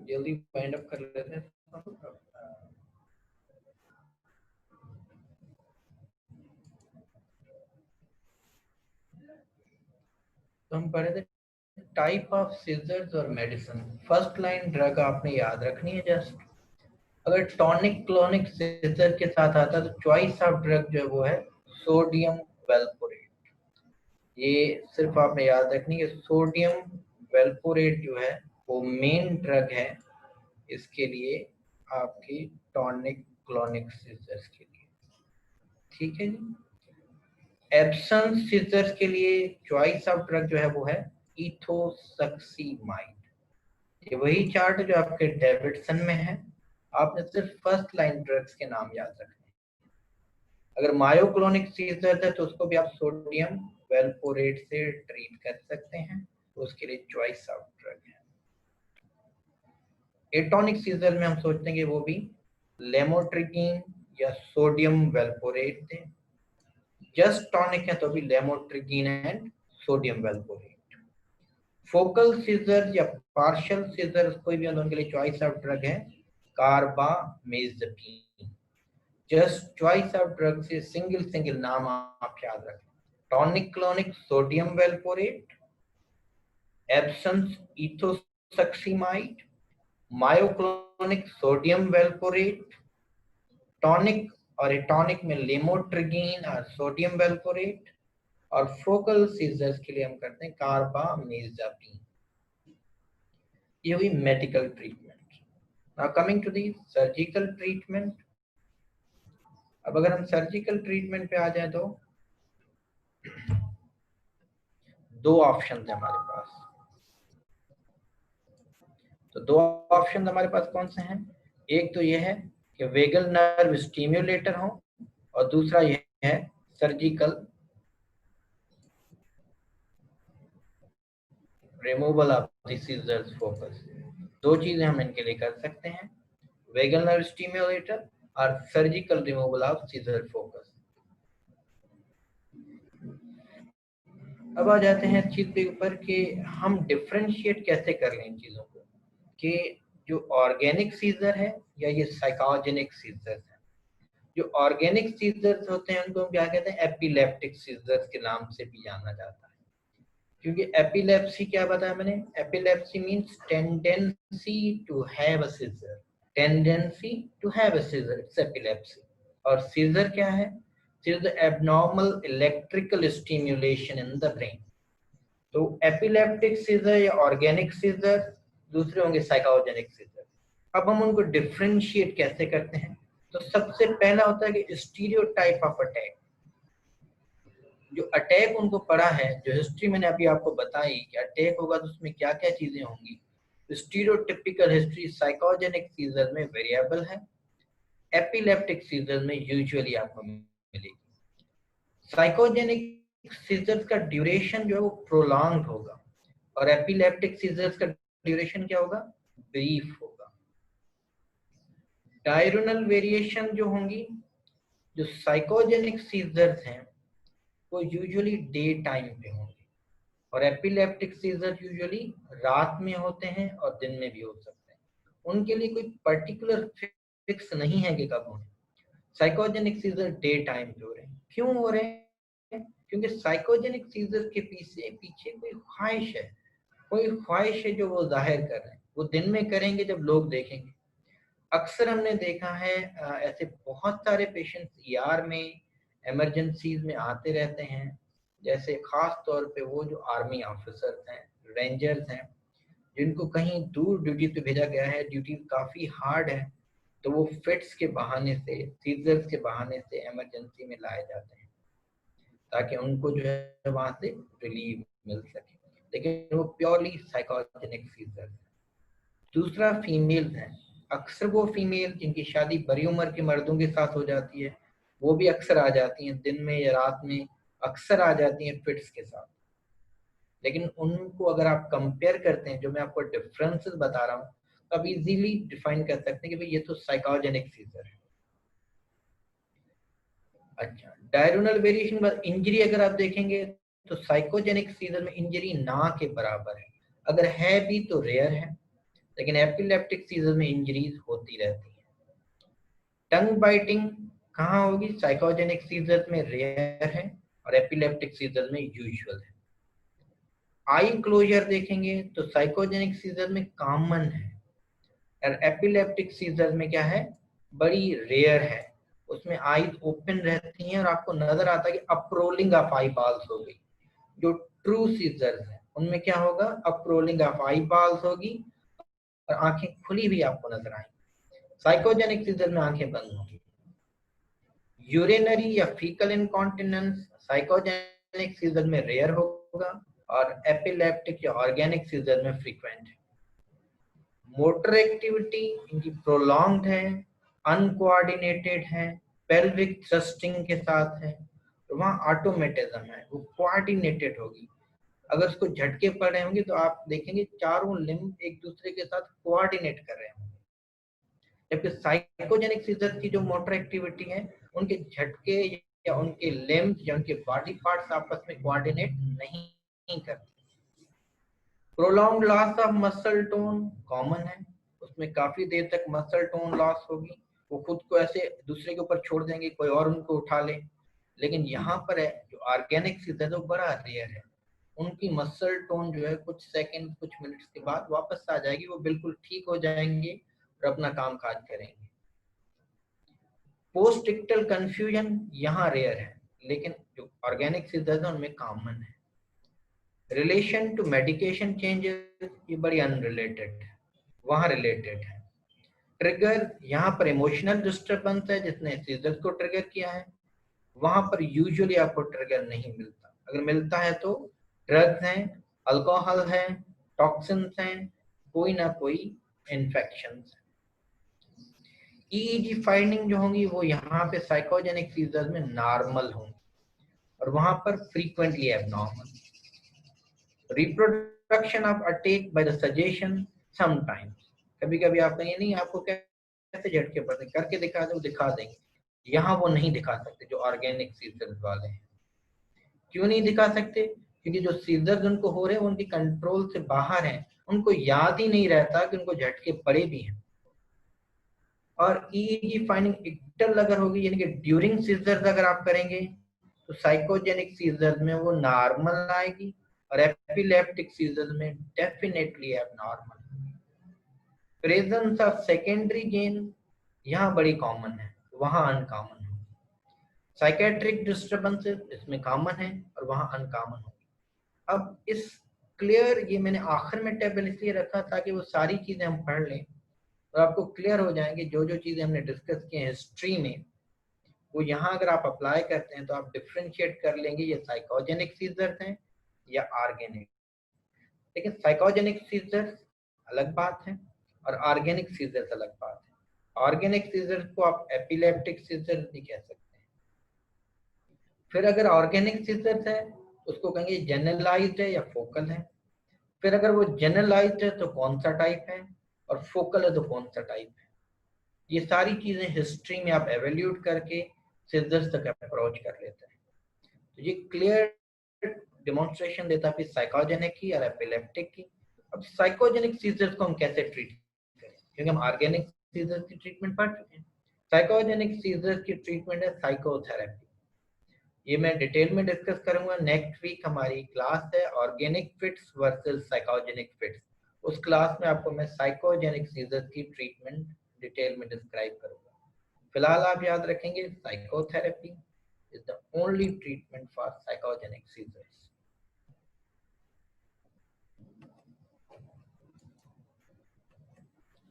जल्दी wind up कर लेते हैं। तो हम पढ़े थे टाइप ऑफ सीजर्स और मेडिसिन। फर्स्ट लाइन ड्रग आपने याद रखनी है जस्ट। अगर टॉनिक क्लोनिक सीजर के साथ आता है तो चॉइस ऑफ ड्रग जो है वो है सोडियम वेलपोरेट। ये सिर्फ आपने याद रखनी है, सोडियम वेलपोरेट जो है वो मेन ड्रग है इसके लिए, आपकी टॉनिक क्लोनिक सीजर्स के लिए। ठीक है जी। एब्सेंस सीजर्स के लिए चॉइस ऑफ ड्रग जो है वो है इथोसक्सीमाइड। ये वही चार्ट जो आपके डेविडसन में है, आपने सिर्फ फर्स्ट लाइन ड्रग्स के नाम याद रखने हैं। अगर मायोक्लोनिक सीजर है तो उसको भी आप सोडियम वेलपोरेट से ट्रीट कर सकते हैं, तो उसके लिए चॉइस ऑफ ड्रग है। एटॉनिक सीजर में हम सोचते हैं कि वो भी लेमोट्रिजीन या सोडियम वेलपोरेट थे। जस्ट टॉनिक है तो भी lamotrigine and sodium valproate. Focal seizure या पार्शियल सीजर कोई भी उनके लिए चॉइस ऑफ ड्रग है carbamazepine. Just choice of drug से सिंगल नाम आप याद रखें। Tonic clonic sodium valproate, absence ethosuximide, myoclonic sodium valproate, tonic और एटॉनिक में लेमोट्रिजीन और सोडियम वेलपोरेट, और फोकल सीजर्स के लिए हम करते हैं कार्बामेज़ेपिन। ये हुई medical treatment. Now coming to the surgical treatment. अब अगर हम सर्जिकल ट्रीटमेंट पे आ जाए तो दो ऑप्शन है हमारे पास। तो दो ऑप्शन हमारे पास कौन से हैं? एक तो ये है कि वेगल नर्व स्टिम्युलेटर हो, और दूसरा ये है surgical removal of the seizures focus. दो चीजें हम इनके लिए कर सकते हैं, वेगल नर्व स्टिम्युलेटर और surgical removal of seizure focus. अब आ जाते हैं चीज के ऊपर कि हम डिफरेंशिएट कैसे कर लें इन चीजों को, कि जो ऑर्गेनिक सीजर है या ये साइकोजेनिक सीजर है। जो ऑर्गेनिक सीजर्स होते हैं उनको हम क्या कहते हैं? एपिलेप्टिक सीजर्स के नाम से भी जाना जाता है। क्योंकि एपिलेप्सी क्या बताया मैंने? Epilepsy means tendency to have a seizure, tendency to have a seizure, it's epilepsy. और सीजर क्या है? Seizure abnormal electrical stimulation in the brain. तो एपिलेप्टिक सीजर या ऑर्गेनिक सीजर, दूसरे होंगे साइकोजेनिक सीजर। अब हम उनको डिफरेंशिएट कैसे करते हैं? तो सबसे पहला होता है कि स्टीरियोटाइप ऑफ अटैक। जो अटैक उनको पड़ा है, जो हिस्ट्री मैंने अभी आपको बताई कि अटैक होगा तो उसमें क्या क्या चीजें होंगी। स्टीरियोटिपिकल हिस्ट्री साइकोजेनिक सीजर में वेरिएबल है, एपिलेप्टिक सीजर में यूजुअली आपको मिलेगी। साइकोजेनिक सीजर्स का ड्यूरेशन जो है वो प्रोलॉन्ग्ड होगा, और एपिलेप्टिक सीजर्स का ड्यूरेशन क्या होगा? ब्रीफ होगा। डायरोनल वेरिएशन जो होंगी, जो साइकोजेनिक सीजर्स हैं वो यूजुअली डे टाइम पे होंगे, और एपिलेप्टिक सीजर यूजुअली रात में होते हैं और दिन में भी हो सकते हैं। उनके लिए कोई पर्टिकुलर फिक्स नहीं है कि कब होंगे। साइकोजेनिक सीजर डे टाइम पे हो रहे हैं। क्यों हो रहे हैं? क्योंकि साइकोजेनिक सीजर के पीछे पीछे कोई ख्वाहिश है, कोई ख्वाहिश है जो वो जाहिर कर रहे हैं। वो दिन में करेंगे जब लोग देखेंगे। अक्सर हमने देखा है ऐसे बहुत सारे पेशेंट्स ईआर में, इमरजेंसीज में आते रहते हैं। जैसे खास तौर पे वो जो आर्मी ऑफिसर्स हैं, रेंजर्स हैं, जिनको कहीं दूर ड्यूटी पे भेजा गया है, ड्यूटी काफ़ी हार्ड है, तो वो फिट्स के बहाने से, सीजर्स के बहाने से इमरजेंसी में लाए जाते हैं ताकि उनको जो है वहाँ से रिलीफ मिल सके। लेकिन वो प्योरली साइकोजेनिक सीजर है। दूसरा फीमेल है। अक्सर वो फीमेल जिनकी शादी बड़ी उम्र के मर्दों के साथ हो जाती है, वो भी अक्सर आ जाती हैं दिन में या रात में, अक्सर आ जाती हैं फिट्स के साथ। लेकिन उनको अगर आप कंपेयर करते हैं, जो मैं आपको डिफरेंसेस बता रहा हूँ, तो आप इजीली डिफाइन कर सकते हैं कि भाई ये तो साइकोजेनिक सीजर है। अच्छा, डायरोनल वेरिएशन बाद इंजरी अगर आप देखेंगे तो साइकोजेनिक सीजर में इंजरी ना के बराबर है, अगर है भी तो रेयर है। लेकिन एपिलेप्टिक सीजर में इंजरीज होती रहती है। टंग बाइटिंग कहाँ होगी? साइकोजेनिक सीजर में रेयर है और एपिलेप्टिक सीजर में यूजुअल है। आई क्लोजर देखेंगे तो साइकोजेनिक सीजर में कॉमन है और एपिलेप्टिक सीजर में क्या है? बड़ी रेयर है। उसमें आईज ओपन रहती हैं और आपको नजर आता है कि अप्रोलिंग ऑफ आई बाल्स हो गई। जो ट्रू सीजर्स है उनमें क्या होगा? अप्रोलिंग ऑफ आई बाल्स होगी और आंखें खुली भी आपको नजर आएंगी। साइकोजेनिक सीजर में आंखें बंद होंगी। यूरिनरी या फीकल इनकॉन्टिनेंस साइकोजेनिक सीजर में रेयर होगा और एपिलेप्टिक या ऑर्गेनिक सीजर में फ्रीक्वेंट है। मोटर एक्टिविटी इनकी प्रोलॉन्ग्ड है, अनकोऑर्डिनेटेड है, पेल्विक थ्रस्टिंग के साथ है, तो वहाँ ऑटोमेटिज्म है, वो कोऑर्डिनेटेड होगी। अगर उसको झटके पड़ रहे होंगे तो आप देखेंगे चारों लिम्ब एक दूसरे के साथ कोऑर्डिनेट कर रहे होंगे। जबकि साइकोजेनिक सीजर की जो मोटर एक्टिविटी है उनके झटके या उनके लिम्ब या उनके बॉडी पार्ट्स आपस में कोऑर्डिनेट नहीं करते। Prolong loss of muscle tone common है, उसमें काफी देर तक मसल टोन लॉस होगी, वो खुद को ऐसे दूसरे के ऊपर छोड़ देंगे, कोई और उनको उठा ले। लेकिन यहाँ पर है जो ऑर्गेनिक सीजर वो बड़ा रेयर है, उनकी मसल टोन जो है कुछ सेकंड कुछ मिनट्स के बाद वापस आ जाएगी, वो बिल्कुल ठीक हो जाएंगे और अपना काम काज करेंगे। पोस्ट इक्टल कंफ्यूजन यहाँ रेयर है, लेकिन जो ऑर्गेनिक सीजर है उनमें कॉमन है। रिलेशन टू मेडिकेशन चेंजेस ये बड़ी अनरिलेटेड है, वहाँ रिलेटेड है। ट्रिगर यहाँ पर इमोशनल डिस्टर्बेंस है जिसने सीजर को ट्रिगर किया है, वहां पर यूजुअली आपको ट्रिगर नहीं मिलता। अगर मिलता है तो ड्रग्स हैं, अल्कोहल है, टॉक्सिन्स हैं, कोई ना कोई इन्फेक्शन है। ईईजी फाइंडिंग जो होंगी वो यहाँ पे साइकोजेनिक सीजर में नॉर्मल होंगी और वहां पर frequently abnormal. Reproduction of attack by the suggestion sometimes, कभी कभी आप कहेंगे नहीं आपको कैसे झटके पड़ते, करके दिखा दो, दिखा देंगे। यहाँ वो नहीं दिखा सकते जो ऑर्गेनिक सीजर वाले हैं। क्यों नहीं दिखा सकते? क्योंकि जो सीजर्स उनको हो रहे हैं उनकी कंट्रोल से बाहर हैं, उनको याद ही नहीं रहता कि उनको झटके पड़े भी हैं। और ईईजी फाइंडिंग इक्टल अगर होगी यानी कि ड्यूरिंग सीजर्स अगर आप करेंगे तो साइकोजेनिक सीजर्स में वो नॉर्मल आएगी और एपिलेप्टिक सीजर्स में definitely abnormal. Presence of secondary gain यहाँ बड़ी कॉमन है, वहां अनकॉमन है। साइकेट्रिक डिस्टर्बेंसेस इसमें कॉमन है और वहां अनकॉमन है। अब इस क्लियर, ये मैंने आखिर में टेबल इसलिए रखा ताकि वो सारी चीजें हम पढ़ लें और आपको क्लियर हो जाएंगे जो जो चीजें हमने डिस्कस की हैं हिस्ट्री में, वो यहाँ अगर आप अप्लाई करते हैं तो आप डिफ्रेंशिएट कर लेंगे ये साइकोजेनिक सीजर्स हैं या ऑर्गेनिक। लेकिन साइकोजेनिक सीजर्स अलग बात है और ऑर्गेनिक सीजर्स अलग बात है। ऑर्गेनिक सीजर्स को आप एपिलेप्टिक सीजर्स भी कह सकते हैं। फिर अगर ऑर्गेनिक सीजर्स है उसको कहेंगे जनरलाइज्ड है या फोकल है। फिर अगर वो जनरलाइज्ड है तो कौन सा टाइप है, और फोकल है तो कौन सा टाइप है। ये सारी चीजें हिस्ट्री में आप एवेल्यूट करके सीजर्स तक अप्रोच कर लेते हैं। तो ये क्लियर डेमोन्स्ट्रेशन देता है साइकोजेनिक की और एपिलेप्टिक की। अब साइकोजेनिक सीजर्स को हम कैसे ट्रीट करें, क्योंकि हम ऑर्गेनिक सीजर्स की ट्रीटमेंट पढ़ चुके हैं। साइकोजेनिक सीजर्स की ट्रीटमेंट है साइकोथेरेपी। ये मैं डिटेल में डिस्कस करूंगा। नेक्स्ट वीक हमारी क्लास है organic fits versus psychogenic fits. उस क्लास में आपको मैं साइकोजेनिक सीजर्स की ट्रीटमेंट डिटेल में डिस्क्राइब करूंगा। फिलहाल आप याद रखेंगे psychotherapy is the only treatment for psychogenic seizures.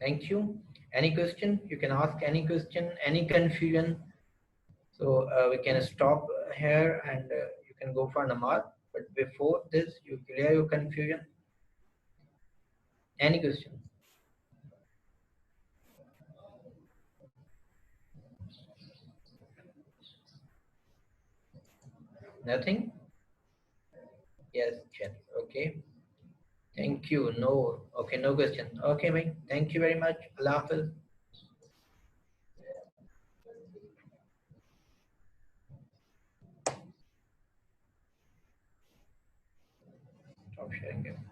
Thank you. Any question? You can ask any question, any confusion. So we can stop here and you can go for namaz. But before this, you clear your confusion. Any question? Nothing? Yes, Chen. Okay. Thank you. No. Okay, no question. Okay, bhai. Thank you very much. Allah Hafiz. Stop sharing it.